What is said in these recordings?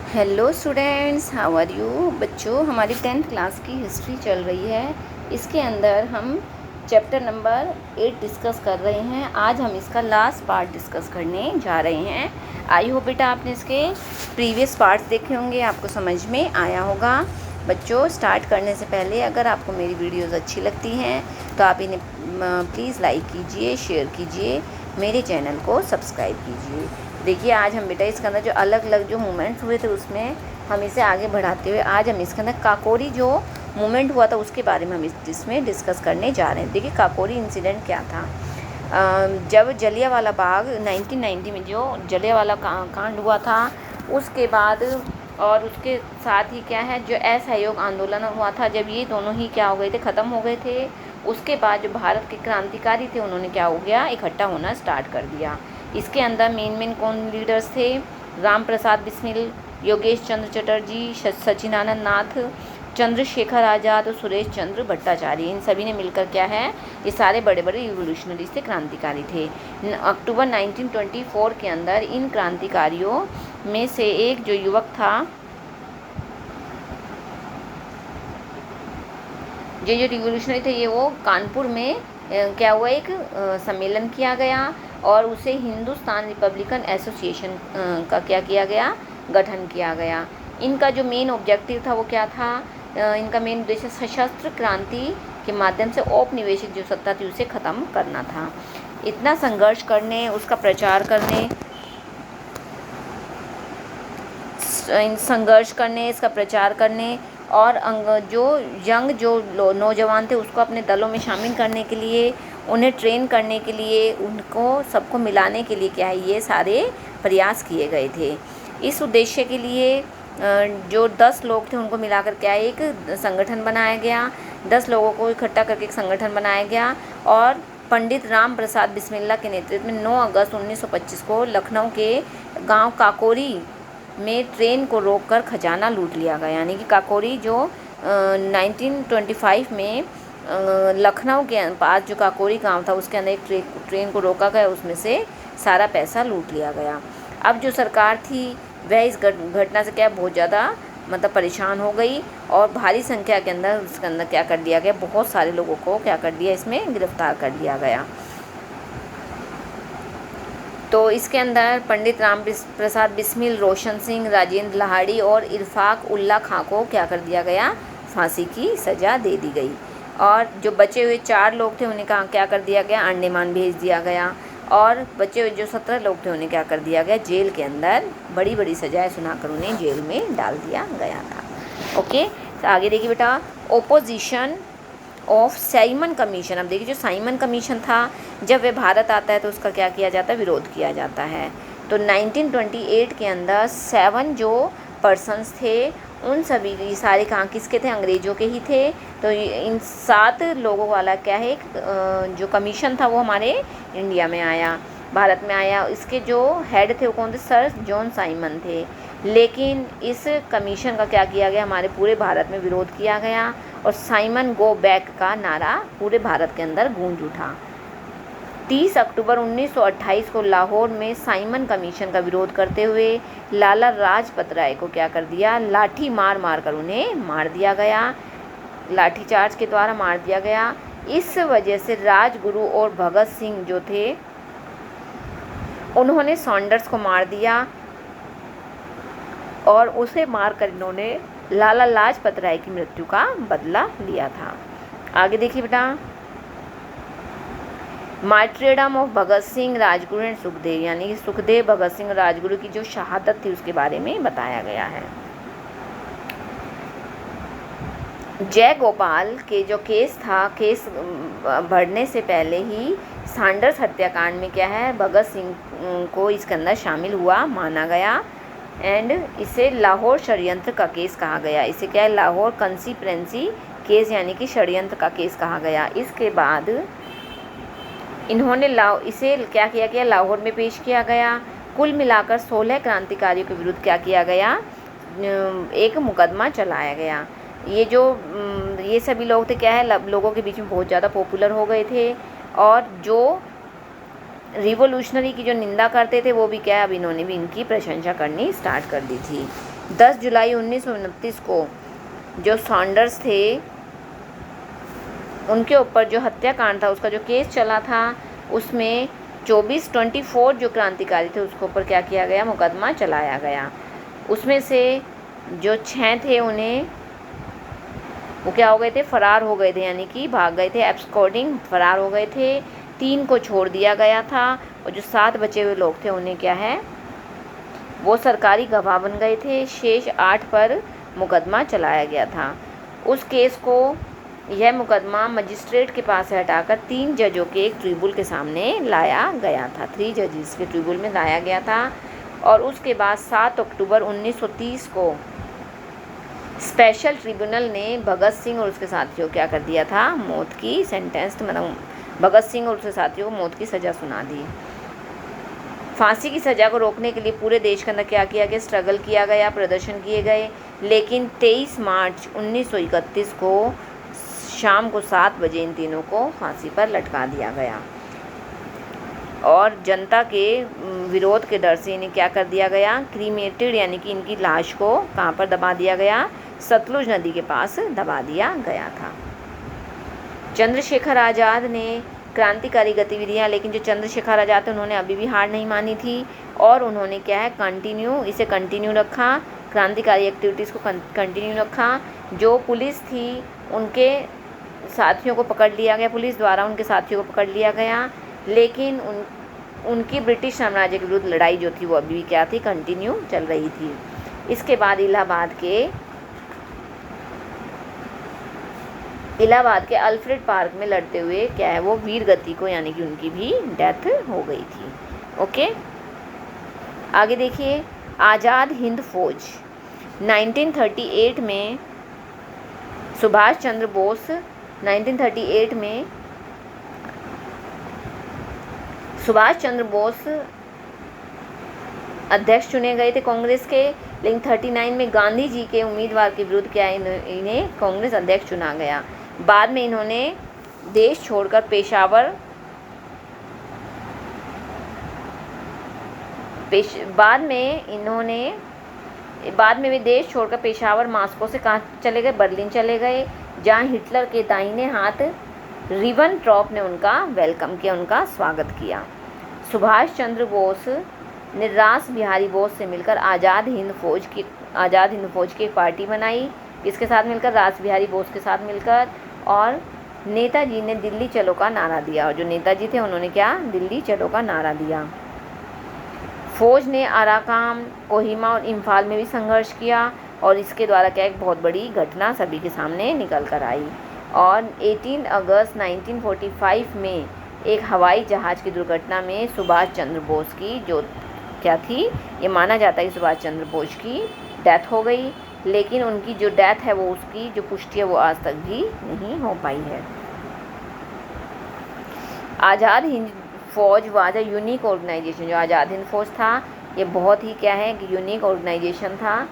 Hello students, how are you. बच्चों, हमारी 10th class की हिस्ट्री चल रही है। इसके अंदर हम चैप्टर नंबर 8 डिस्कस कर रहे हैं। आज हम इसका लास्ट पार्ट डिस्कस करने जा रहे हैं। आई होप बेटा आपने इसके प्रीवियस पार्ट्स देखे होंगे, आपको समझ में आया होगा। बच्चों, स्टार्ट करने से पहले अगर आपको मेरी वीडियोज़ अच्छी लगती हैं तो आप इन्हें प्लीज़ लाइक कीजिए, शेयर कीजिए, मेरे चैनल को सब्सक्राइब कीजिए। देखिए, आज हम बेटा इसके अंदर जो अलग अलग जो मूवमेंट्स हुए थे उसमें हम इसे आगे बढ़ाते हुए आज हम इसके अंदर काकोरी जो मूवमेंट हुआ था उसके बारे में हम इसमें डिस्कस करने जा रहे हैं। देखिए, काकोरी इंसिडेंट क्या था। जब जलियांवाला बाग 1990 में जो जलियांवाला कांड हुआ था उसके बाद और उसके साथ ही क्या है जो असहयोग आंदोलन हुआ था, जब ये दोनों ही क्या हो गए थे, ख़त्म हो गए थे। उसके बाद जो भारत के क्रांतिकारी थे उन्होंने क्या हो गया, इकट्ठा होना स्टार्ट कर दिया। इसके अंदर मेन कौन लीडर्स थे, राम प्रसाद बिस्मिल, योगेश चंद्र चटर्जी, सचिनानंद नाथ, चंद्रशेखर आज़ाद और सुरेश चंद्र भट्टाचार्य। इन सभी ने मिलकर क्या है, ये सारे बड़े बड़े रिवोल्यूशनरीज थे, क्रांतिकारी थे। अक्टूबर 1924 के अंदर इन क्रांतिकारियों में से एक जो युवक था, जो रिवोल्यूशनरी थे, ये वो कानपुर में क्या हुआ, एक सम्मेलन किया गया और उसे हिंदुस्तान रिपब्लिकन एसोसिएशन का क्या किया गया, गठन किया गया। इनका जो मेन ऑब्जेक्टिव था वो क्या था, इनका मेन उद्देश्य सशस्त्र क्रांति के माध्यम से औपनिवेशिक जो सत्ता थी उसे ख़त्म करना था। इतना संघर्ष करने, उसका प्रचार करने, संघर्ष करने, इसका प्रचार करने और जो यंग जो नौजवान थे उसको अपने दलों में शामिल करने के लिए, उन्हें ट्रेन करने के लिए, उनको सबको मिलाने के लिए क्या है, ये सारे प्रयास किए गए थे। इस उद्देश्य के लिए जो 10 लोग थे उनको मिलाकर क्या है, एक संगठन बनाया गया। 10 लोगों को इकट्ठा करके एक संगठन बनाया गया और पंडित राम प्रसाद बिस्मिल्ला के नेतृत्व में 9 अगस्त 1925 को लखनऊ के गांव काकोरी में ट्रेन को रोककर खजाना लूट लिया गया। यानी कि काकोरी जो 1925 में लखनऊ के पास जो काकोरी गांव था उसके अंदर एक ट्रेन को रोका गया, उसमें से सारा पैसा लूट लिया गया। अब जो सरकार थी वह इस घटना से क्या बहुत ज़्यादा परेशान हो गई और भारी संख्या के अंदर उसके अंदर क्या कर दिया गया, बहुत सारे लोगों को क्या कर दिया, इसमें गिरफ्तार कर लिया गया। तो इसके अंदर पंडित राम प्रसाद बिस्मिल, रोशन सिंह, राजेंद्र लाहाड़ी और इरफाक उल्ला खां को क्या कर दिया गया, फांसी की सज़ा दे दी गई। और जो बचे हुए 4 लोग थे उन्हें क्या कर दिया गया, अंडमान भेज दिया गया। और बचे हुए जो 17 लोग थे उन्हें क्या कर दिया गया, जेल के अंदर बड़ी बड़ी सजाएं सुनाकर उन्हें जेल में डाल दिया गया था। ओके, तो आगे देखिए बेटा, ओपोजिशन ऑफ साइमन कमीशन। अब देखिए, जो साइमन कमीशन था, जब वह भारत आता है तो उसका क्या किया जाता है, विरोध किया जाता है। तो 1928 के अंदर 7 जो पर्सन्स थे उन सभी सारे कहाँ किसके थे, अंग्रेज़ों के ही थे। तो इन 7 लोगों वाला क्या है, एक जो कमीशन था वो हमारे इंडिया में आया, भारत में आया। इसके जो हेड थे वो कौन थे, सर जॉन साइमन थे। लेकिन इस कमीशन का क्या किया गया, हमारे पूरे भारत में विरोध किया गया और साइमन गो बैक का नारा पूरे भारत के अंदर गूंज उठा। 30 अक्टूबर 1928 को लाहौर में साइमन कमीशन का विरोध करते हुए लाला लाजपत राय को क्या कर दिया, लाठी मार कर उन्हें मार दिया गया, लाठीचार्ज के द्वारा मार दिया गया। इस वजह से राजगुरु और भगत सिंह जो थे उन्होंने सॉन्डर्स को मार दिया और उसे मारकर इन्होंने लाला लाजपत राय की मृत्यु का बदला लिया था। आगे देखिए बेटा, martyrdom of Bhagat Singh, Rajguru and Sukhdev. यानी कि सुखदेव, भगत सिंह, राजगुरु की जो शहादत थी उसके बारे में बताया गया है। जय गोपाल के जो केस था, केस बढ़ने से पहले ही सॉन्डर्स हत्याकांड में क्या है, भगत सिंह को इसके अंदर शामिल हुआ माना गया एंड इसे लाहौर षड्यंत्र का केस कहा गया। इसे क्या है, लाहौर कंस्पिरेसी केस यानी कि षड्यंत्र का केस कहा गया। इसके बाद इन्होंने इसे क्या किया गया, लाहौर में पेश किया गया। कुल मिलाकर 16 क्रांतिकारियों के विरुद्ध क्या किया गया, एक मुकदमा चलाया गया। ये सभी लोग थे क्या है, लोगों के बीच में बहुत ज़्यादा पॉपुलर हो गए थे और जो रिवोल्यूशनरी की जो निंदा करते थे वो भी क्या है, अब इन्होंने भी इनकी प्रशंसा करनी स्टार्ट कर दी थी। 10 जुलाई 1929 को जो सॉन्डर्स थे उनके ऊपर जो हत्याकांड था उसका जो केस चला था, उसमें 24 जो क्रांतिकारी थे उसके ऊपर क्या किया गया, मुकदमा चलाया गया। उसमें से जो 6 थे उन्हें वो क्या हो गए थे, फरार हो गए थे, यानी कि भाग गए थे, एब्सकॉर्डिंग फरार हो गए थे। 3 को छोड़ दिया गया था और जो 7 बचे हुए लोग थे उन्हें क्या है, वो सरकारी गवाह बन गए थे। शेष 8 पर मुकदमा चलाया गया था। उस केस को, यह मुकदमा मजिस्ट्रेट के पास से हटाकर 3 जजों के एक ट्रिब्यूनल के सामने लाया गया था, 3 जजेस के ट्रिब्यूनल में लाया गया था। और उसके बाद 7 अक्टूबर 1930 को स्पेशल ट्रिब्यूनल ने भगत सिंह और उसके साथियों को क्या कर दिया था, मौत की सेंटेंस, मतलब भगत सिंह और उसके साथियों को मौत की सज़ा सुना दी। फांसी की सज़ा को रोकने के लिए पूरे देश के अंदर क्या किया गया, स्ट्रगल किया गया, प्रदर्शन किए गए। लेकिन 23 मार्च 1931 को शाम को 7 बजे इन तीनों को फांसी पर लटका दिया गया और जनता के विरोध के डर से इन्हें क्या कर दिया गया, क्रीमेटेड, यानी कि इनकी लाश को कहाँ पर दबा दिया गया, सतलुज नदी के पास दबा दिया गया था। चंद्रशेखर आज़ाद ने क्रांतिकारी गतिविधियां, लेकिन जो चंद्रशेखर आज़ाद थे उन्होंने अभी भी हार नहीं मानी थी और उन्होंने क्या है, इसे कंटिन्यू रखा, क्रांतिकारी एक्टिविटीज़ को कंटिन्यू रखा। जो पुलिस थी उनके साथियों को पकड़ लिया गया, पुलिस द्वारा उनके साथियों को पकड़ लिया गया, लेकिन उनकी ब्रिटिश साम्राज्य के विरुद्ध लड़ाई जो थी वो अभी भी क्या थी, कंटिन्यू चल रही थी। इसके बाद इलाहाबाद के अल्फ्रेड पार्क में लड़ते हुए क्या है, वो वीर गति को, यानी कि उनकी भी डेथ हो गई थी। ओके, आगे देखिए, आज़ाद हिंद फौज 1938 में सुभाष चंद्र बोस 1938 में सुभाष चंद्र बोस अध्यक्ष चुने गए थे कांग्रेस के, लेकिन 39 में गांधी जी के उम्मीदवार के विरुद्ध क्या इन्हें कांग्रेस अध्यक्ष चुना गया। बाद में इन्होंने देश छोड़कर बाद में वे देश छोड़कर पेशावर, मास्को से कहाँ चले गए, बर्लिन चले गए, जहाँ हिटलर के दाहिने हाथ रिबेनट्रॉप ने उनका वेलकम किया, उनका स्वागत किया। सुभाष चंद्र बोस ने रास बिहारी बोस से मिलकर आज़ाद हिंद फौज की एक पार्टी बनाई। किसके साथ मिलकर, रास बिहारी बोस के साथ मिलकर। और नेताजी ने दिल्ली चलो का नारा दिया, और जो नेताजी थे उन्होंने क्या, दिल्ली चलो का नारा दिया। फौज ने अराकाम, कोहिमा और इम्फाल में भी संघर्ष किया और इसके द्वारा क्या, एक बहुत बड़ी घटना सभी के सामने निकल कर आई। और 18 अगस्त 1945 में एक हवाई जहाज़ की दुर्घटना में सुभाष चंद्र बोस की जो क्या थी, ये माना जाता है कि सुभाष चंद्र बोस की डेथ हो गई, लेकिन उनकी जो डेथ है वो, उसकी जो पुष्टि है वो आज तक भी नहीं हो पाई है। आज़ाद हिंद फौज वाज अ यूनिक ऑर्गेनाइजेशन, जो आज़ाद हिंद फौज था ये बहुत ही क्या है कि यूनिक ऑर्गेनाइजेशन था,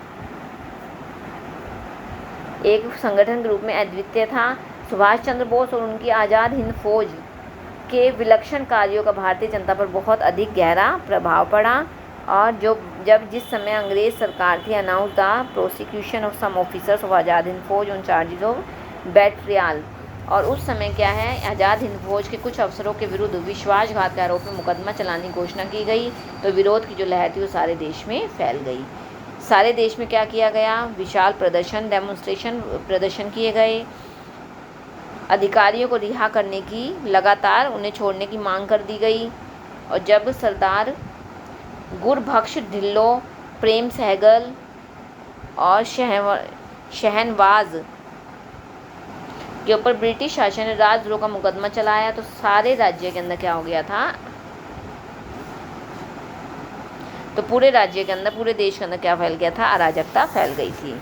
एक संगठन के रूप में अद्वितीय था। सुभाष चंद्र बोस और उनकी आज़ाद हिंद फौज के विलक्षण कार्यों का भारतीय जनता पर बहुत अधिक गहरा प्रभाव पड़ा। और जिस समय अंग्रेज सरकार थी, announce the prosecution of some officers of Azad Hind Fauj on charges of बेट्रियल, और उस समय क्या है, आज़ाद हिंद फौज के कुछ अफसरों के विरुद्ध विश्वासघात के आरोप में मुकदमा चलाने की घोषणा की गई, तो विरोध की जो लहर थी वो सारे देश में फैल गई। सारे देश में क्या किया गया, विशाल प्रदर्शन किए गए, अधिकारियों को रिहा करने की, लगातार उन्हें छोड़ने की मांग कर दी गई। और जब सरदार गुरबख्श ढिल्लो, प्रेम सहगल और शहनवाज के ऊपर ब्रिटिश शासन ने राजद्रोह का मुकदमा चलाया, तो सारे राज्य के अंदर क्या हो गया था, तो पूरे राज्य के अंदर, पूरे देश के अंदर क्या फैल गया था, अराजकता फैल गई थी।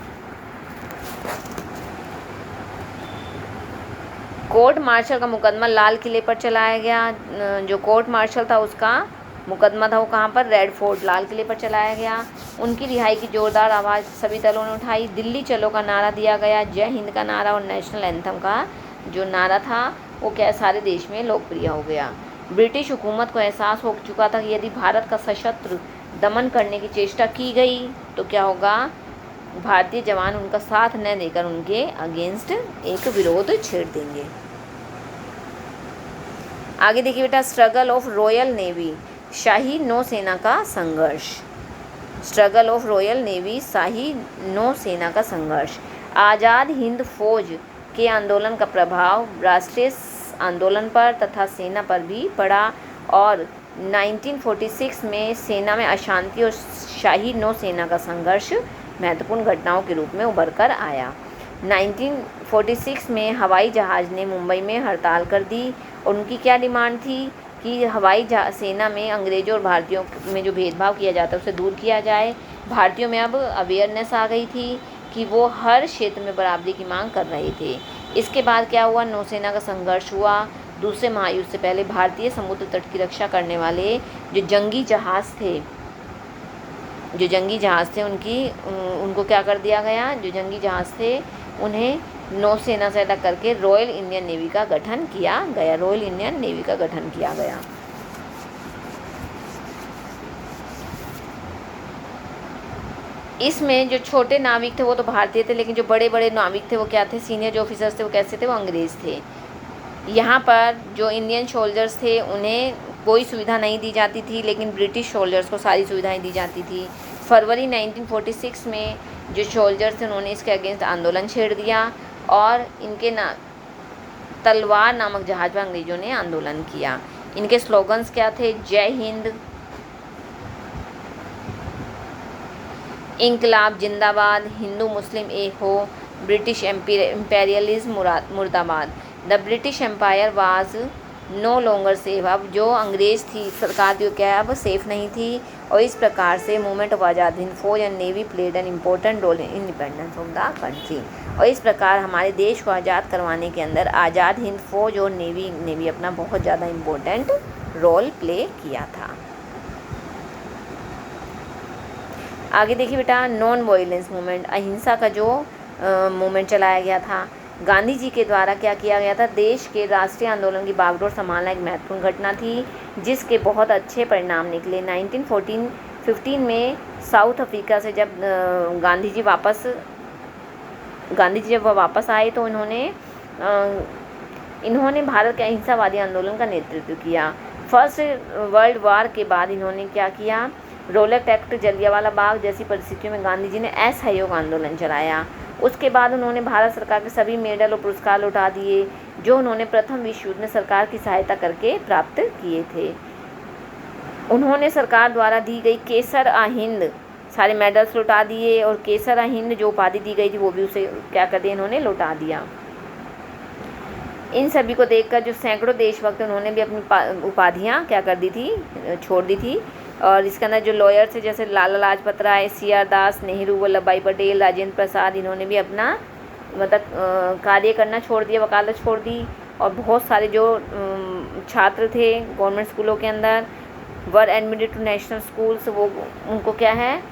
कोर्ट मार्शल का मुकदमा लाल किले पर चलाया गया। जो कोर्ट मार्शल था उसका मुकदमा था वो कहाँ पर, रेड फोर्ट, लाल किले पर चलाया गया। उनकी रिहाई की जोरदार आवाज़ सभी दलों ने उठाई। दिल्ली चलो का नारा दिया गया, जय हिंद का नारा और नेशनल एंथम का जो नारा था वो क्या सारे देश में लोकप्रिय हो गया। ब्रिटिश हुकूमत को एहसास हो चुका था कि यदि भारत का सशस्त्र दमन करने की चेष्टा की गई तो क्या होगा, भारतीय जवान उनका साथ न देकर उनके अगेंस्ट एक विरोध छेड़ देंगे। आगे देखिए बेटा, स्ट्रगल ऑफ रॉयल नेवी, शाही नौसेना का संघर्ष। स्ट्रगल ऑफ रॉयल नेवी, शाही नौसेना का संघर्ष। आज़ाद हिंद फौज के आंदोलन का प्रभाव राष्ट्रीय आंदोलन पर तथा सेना पर भी पड़ा और 1946 में सेना में अशांति और शाही नौसेना का संघर्ष महत्वपूर्ण घटनाओं के रूप में उभर कर आया। 1946 में हवाई जहाज़ ने मुंबई में हड़ताल कर दी और उनकी क्या डिमांड थी कि हवाई सेना में अंग्रेज़ों और भारतीयों में जो भेदभाव किया जाता है उसे दूर किया जाए। भारतीयों में अब अवेयरनेस आ गई थी कि वो हर क्षेत्र में बराबरी की मांग कर रहे थे। इसके बाद क्या हुआ, नौसेना का संघर्ष हुआ। दूसरे महायुद्ध से पहले भारतीय समुद्र तट की रक्षा करने वाले जो जंगी जहाज़ थे उनको क्या कर दिया गया, जो जंगी जहाज़ थे उन्हें नौसेना से अलग करके रॉयल इंडियन नेवी का गठन किया गया। इसमें जो छोटे नाविक थे वो तो भारतीय थे, लेकिन जो बड़े बड़े नाविक थे वो क्या थे, सीनियर जो ऑफिसर्स थे वो कैसे थे, वो अंग्रेज़ थे। यहाँ पर जो इंडियन सोल्जर्स थे उन्हें कोई सुविधा नहीं दी जाती थी, लेकिन ब्रिटिश सोल्जर्स को सारी सुविधाएं दी जाती थी। फरवरी 1946 में जो सोल्जर्स थे उन्होंने इसके अगेंस्ट आंदोलन छेड़ दिया और इनके तलवार नामक जहाज़ पर अंग्रेज़ों ने आंदोलन किया। इनके स्लोगन्स क्या थे, जय हिंद, इनकलाब जिंदाबाद, हिंदू मुस्लिम एक हो, ब्रिटिश इम्पेरियलिज्म मुर्दाबाद। The British empire was no longer safe. अब जो अंग्रेज़ थी सरकार जो क्या है अब सेफ नहीं थी और इस प्रकार से movement of Azad Hind Fauj and navy played an important role in independence of the country. और इस प्रकार हमारे देश को आज़ाद करवाने के अंदर आज़ाद हिंद फौज और नेवी ने भी अपना बहुत ज़्यादा इम्पोर्टेंट रोल प्ले किया था। आगे देखिए बेटा, नॉन वायलेंस मूवमेंट, अहिंसा का जो मूवमेंट चलाया गया था। गांधी जी के द्वारा क्या किया गया था, देश के राष्ट्रीय आंदोलन की बागडोर संभालना एक महत्वपूर्ण घटना थी जिसके बहुत अच्छे परिणाम निकले। 1915 में साउथ अफ्रीका से जब गांधी जी जब वापस आए तो इन्होंने भारत के अहिंसावादी आंदोलन का नेतृत्व किया। फर्स्ट वर्ल्ड वार के बाद इन्होंने क्या किया, रोलेक्ट एक्ट, जलियांवाला बाग जैसी परिस्थितियों में गांधी जी ने असहयोग आंदोलन चलाया। उसके बाद उन्होंने भारत सरकार के सभी मेडल और पुरस्कार लौटा दिए जो उन्होंने प्रथम विश्व युद्ध में सरकार की सहायता करके प्राप्त किए थे। उन्होंने सरकार द्वारा दी गई केसर हिंद सारे मेडल्स लौटा दिए और केसर हिंद जो उपाधि दी गई थी वो भी उसे क्या कर दिया, इन्होंने लौटा दिया। इन सभी को देखकर जो सैकड़ों देशभक्त उन्होंने भी अपनी उपाधियाँ क्या कर दी थी, छोड़ दी थी। और इसके अंदर जो लॉयर्स थे जैसे लाला लाजपत राय, CR दास, नेहरू, वल्लभ भाई पटेल, राजेंद्र प्रसाद, इन्होंने भी अपना कार्य करना छोड़ दिया, वकालत छोड़ दी। और बहुत सारे जो छात्र थे गवर्नमेंट स्कूलों के अंदर वर एडमिटेड टू नेशनल स्कूल्स, वो उनको क्या है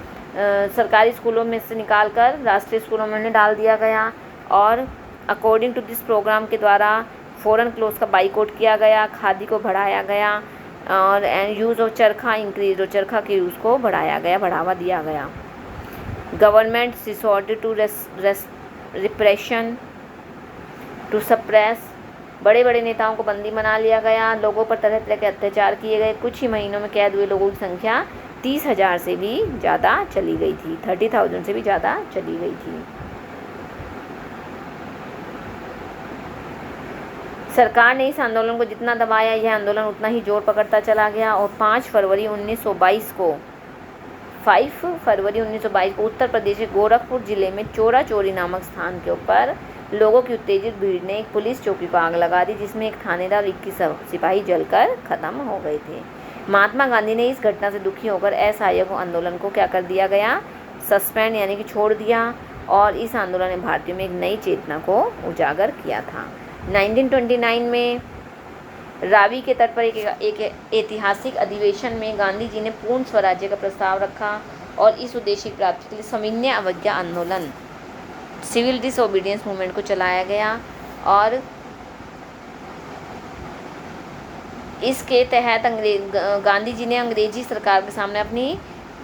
सरकारी स्कूलों में से निकाल कर राष्ट्रीय स्कूलों में उन्हें डाल दिया गया। और अकॉर्डिंग टू दिस प्रोग्राम के द्वारा फॉरेन क्लोथ्स का बाइकआउट किया गया, खादी को बढ़ाया गया और यूज़ ऑफ चरखा इंक्रीज, और चरखा के यूज़ को बढ़ावा दिया गया। Government resorted to repression to suppress, बड़े बड़े नेताओं को बंदी बना लिया गया, लोगों पर तरह तरह के अत्याचार किए गए। कुछ ही महीनों में कैद हुए लोगों की संख्या 30,000 से भी ज़्यादा चली गई थी, 30,000 से भी ज़्यादा चली गई थी। सरकार ने इस आंदोलन को जितना दबाया यह आंदोलन उतना ही जोर पकड़ता चला गया और 5 फरवरी 1922 को उत्तर प्रदेश के गोरखपुर जिले में चोरा चोरी नामक स्थान के ऊपर लोगों की उत्तेजित भीड़ ने एक पुलिस चौकी को आग लगा दी जिसमें एक थानेदार और 21 सिपाही जलकर खत्म हो गए थे। महात्मा गांधी ने इस घटना से दुखी होकर असहयोग आंदोलन को क्या कर दिया गया, सस्पेंड यानी कि छोड़ दिया। और इस आंदोलन ने भारतीयों में एक नई चेतना को उजागर किया था। 1929 में रावी के तट पर एक ऐतिहासिक अधिवेशन में गांधी जी ने पूर्ण स्वराज्य का प्रस्ताव रखा और इस उद्देश्य की प्राप्ति के लिए सविनय अवज्ञा आंदोलन, सिविल डिसओबीडियंस मूवमेंट को चलाया गया। और इसके तहत गांधी जी ने अंग्रेजी सरकार के सामने अपनी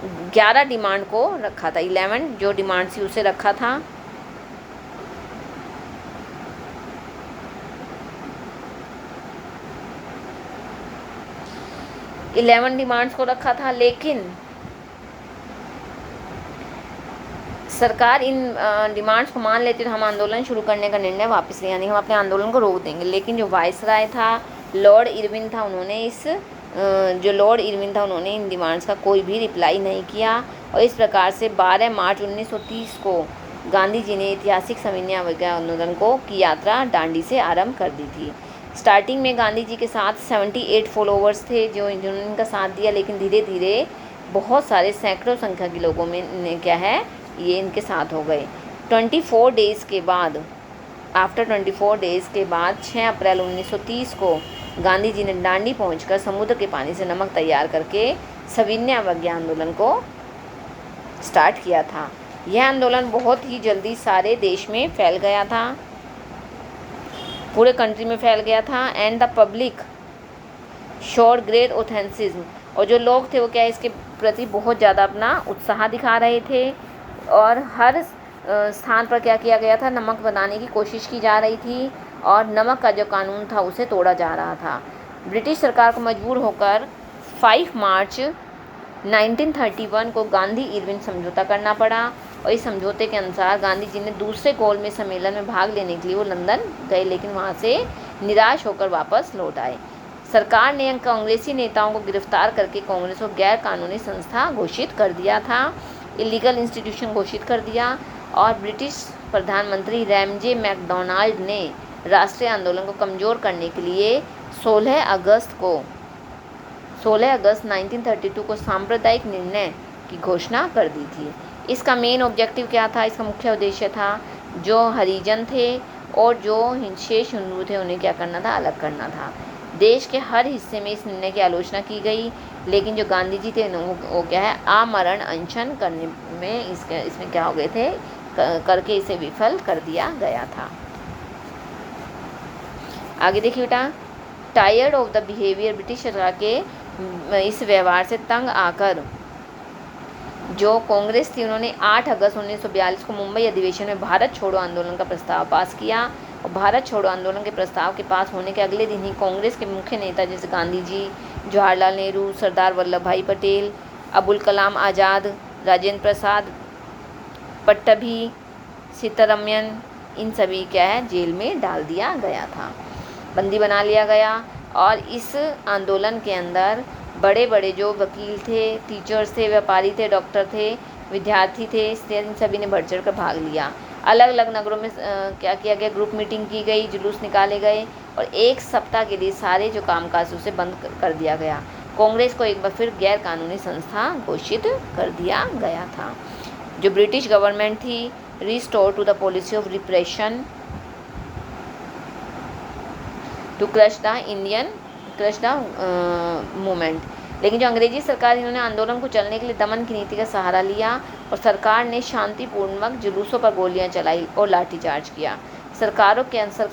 11 डिमांड को रखा था, 11 जो डिमांड थी उसे रखा था। इलेवन डिमांड्स को रखा था, लेकिन सरकार इन डिमांड्स को मान लेती तो हम आंदोलन शुरू करने का निर्णय वापस ले, यानी हम अपने आंदोलन को रोक देंगे। लेकिन जो वायसराय था, लॉर्ड इरविन था, उन्होंने इन डिमांड्स का कोई भी रिप्लाई नहीं किया। और इस प्रकार से 12 मार्च 1930 को गांधी जी ने ऐतिहासिक सविनय अवज्ञा आंदोलन की यात्रा डांडी से आरंभ कर दी थी। स्टार्टिंग में गांधी जी के साथ 78 फॉलोवर्स थे जिन्होंने इनका साथ दिया, लेकिन धीरे धीरे बहुत सारे सैकड़ों संख्या के लोगों में ये इनके साथ हो गए। 24 डेज़ के बाद, आफ्टर 24 डेज़ के बाद 6 अप्रैल 1930 को गांधी जी ने डांडी पहुंचकर समुद्र के पानी से नमक तैयार करके सविनय अवज्ञा आंदोलन को स्टार्ट किया था। यह आंदोलन बहुत ही जल्दी सारे देश में फैल गया था, पूरे कंट्री में फैल गया था। And the public showed great authenticism, और जो लोग थे वो इसके प्रति बहुत ज़्यादा अपना उत्साह दिखा रहे थे। और हर स्थान पर किया गया था, नमक बनाने की कोशिश की जा रही थी और नमक का जो कानून था उसे तोड़ा जा रहा था। ब्रिटिश सरकार को मजबूर होकर 5 मार्च 1931 को गांधी इरविन समझौता करना पड़ा। और इस समझौते के अनुसार गांधी जी ने दूसरे गोलमेज सम्मेलन में भाग लेने के लिए वो लंदन गए, लेकिन वहाँ से निराश होकर वापस लौट आए। सरकार ने कांग्रेसी नेताओं को गिरफ्तार करके कांग्रेस को गैर कानूनी संस्था घोषित कर दिया था, इलीगल इंस्टीट्यूशन घोषित कर दिया। और ब्रिटिश प्रधानमंत्री रैमजे मैकडोनाल्ड ने राष्ट्रीय आंदोलन को कमज़ोर करने के लिए 16 अगस्त 1932 को सांप्रदायिक निर्णय की घोषणा कर दी थी। इसका मेन ऑब्जेक्टिव क्या था? इसका मुख्य उद्देश्य था जो हरिजन थे और जो शेष हिंदू थे उन्हें क्या करना था? अलग करना था। देश के हर हिस्से में इस निर्णय की आलोचना की गई, लेकिन जो गांधी जी थे वो आमरण अनशन करने में इसमें क्या हो गए थे? करके इसे विफल कर दिया गया था। आगे देखिए बेटा, tired of the behaviour, British सरकार के इस व्यवहार से तंग आकर जो कांग्रेस थी उन्होंने 8 अगस्त 1942 को मुंबई अधिवेशन में भारत छोड़ो आंदोलन का प्रस्ताव पास किया। और भारत छोड़ो आंदोलन के प्रस्ताव के पास होने के अगले दिन ही कांग्रेस के मुख्य नेता जैसे गांधी जी, जवाहरलाल नेहरू, सरदार वल्लभ भाई पटेल, अबुल कलाम आज़ाद, राजेंद्र प्रसाद, पट्टभी, सीतारमण, इन सभी जेल में डाल दिया गया था, बंदी बना लिया गया। और इस आंदोलन के अंदर बड़े बड़े जो वकील थे, टीचर्स थे, व्यापारी थे, डॉक्टर थे, विद्यार्थी थे, इन सभी ने बढ़ चढ़ कर भाग लिया। अलग अलग नगरों में क्या किया गया? ग्रुप मीटिंग की गई, जुलूस निकाले गए और 1 सप्ताह के लिए सारे जो कामकाज उसे बंद कर दिया गया। कांग्रेस को एक बार फिर गैर कानूनी संस्था घोषित कर दिया गया था। जो ब्रिटिश गवर्नमेंट थी, restore to the policy of repression to crush the movement. लेकिन जो अंग्रेजी सरकार, इन्होंने आंदोलन को चलने के लिए दमन की नीति का सहारा लिया और सरकार ने शांतिपूर्वक जुलूसों पर गोलियां चलाई और लाठीचार्ज किया। सरकार के अनुसार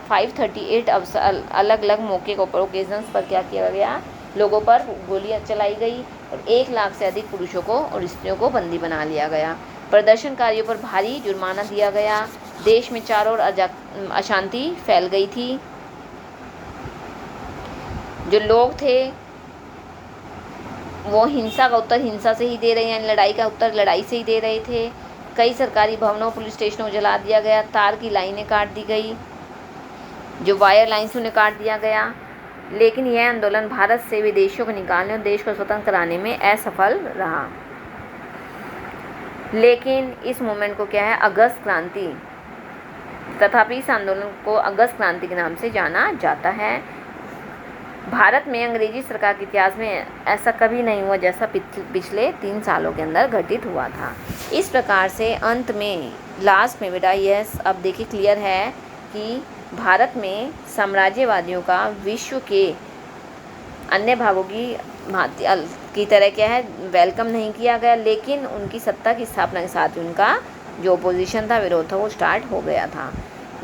538 अलग अलग मौके पर ओकेजन्स पर क्या किया गया? लोगों पर गोलियां चलाई गई और 1 लाख से अधिक पुरुषों को और स्त्रियों को बंदी बना लिया गया। प्रदर्शनकारियों पर भारी जुर्माना दिया गया। देश में चारों ओर अशांति फैल गई थी। जो लोग थे वो हिंसा का उत्तर हिंसा से ही दे रहे हैं, लड़ाई का उत्तर लड़ाई से ही दे रहे थे। कई सरकारी भवनों, पुलिस स्टेशनों को जला दिया गया, तार की लाइनें काट दी गई, जो वायर लाइन्स उन्हें काट दिया गया। लेकिन यह आंदोलन भारत से विदेशियों को निकालने और देश को स्वतंत्र कराने में असफल रहा। लेकिन इस मूवमेंट को अगस्त क्रांति, तथापि इस आंदोलन को अगस्त क्रांति के नाम से जाना जाता है। भारत में अंग्रेजी सरकार के इतिहास में ऐसा कभी नहीं हुआ जैसा पिछले 3 सालों के अंदर घटित हुआ था। इस प्रकार से अंत में, लास्ट में बेटा, यह अब देखिए क्लियर है कि भारत में साम्राज्यवादियों का विश्व के अन्य भागों की तरह वेलकम नहीं किया गया, लेकिन उनकी सत्ता की स्थापना के साथ उनका जो अपोजिशन था, विरोध था, वो स्टार्ट हो गया था।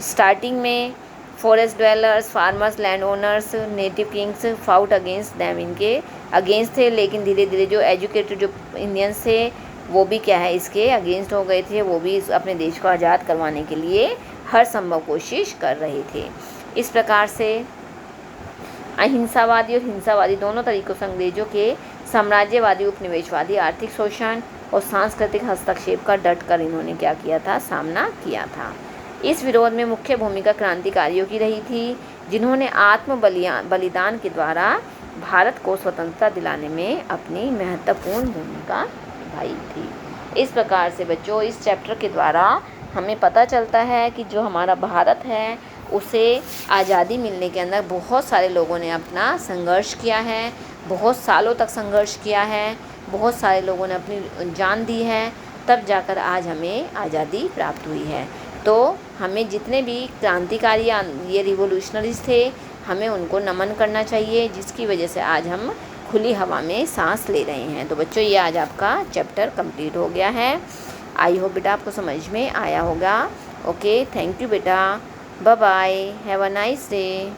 स्टार्टिंग में forest dwellers, farmers, land owners, native Kings fought against them, इनके अगेंस्ट थे, लेकिन धीरे धीरे जो एजुकेटेड जो इंडियंस थे वो भी क्या है इसके अगेंस्ट हो गए थे, वो भी अपने देश को आज़ाद करवाने के लिए हर संभव कोशिश कर रहे थे। इस प्रकार से अहिंसावादी और हिंसावादी दोनों तरीकों से अंग्रेजों के साम्राज्यवादी, उपनिवेशवादी, आर्थिक शोषण और सांस्कृतिक हस्तक्षेप का डट कर इन्होंने क्या किया था, सामना किया था। इस विरोध में मुख्य भूमिका क्रांतिकारियों की रही थी, जिन्होंने बलिदान के द्वारा भारत को स्वतंत्रता दिलाने में अपनी महत्वपूर्ण भूमिका निभाई थी। इस प्रकार से बच्चों इस चैप्टर के द्वारा हमें पता चलता है कि जो हमारा भारत है उसे आज़ादी मिलने के अंदर बहुत सारे लोगों ने अपना संघर्ष किया है, बहुत सालों तक संघर्ष किया है, बहुत सारे लोगों ने अपनी जान दी है, तब जाकर आज हमें आज़ादी प्राप्त हुई है। तो हमें जितने भी क्रांतिकारी ये रिवोल्यूशनरीज थे, हमें उनको नमन करना चाहिए, जिसकी वजह से आज हम खुली हवा में सांस ले रहे हैं। तो बच्चों ये आज आपका चैप्टर कंप्लीट हो गया है। आई होप बेटा आपको समझ में आया होगा। ओके, थैंक यू बेटा, bye bye, have a nice day.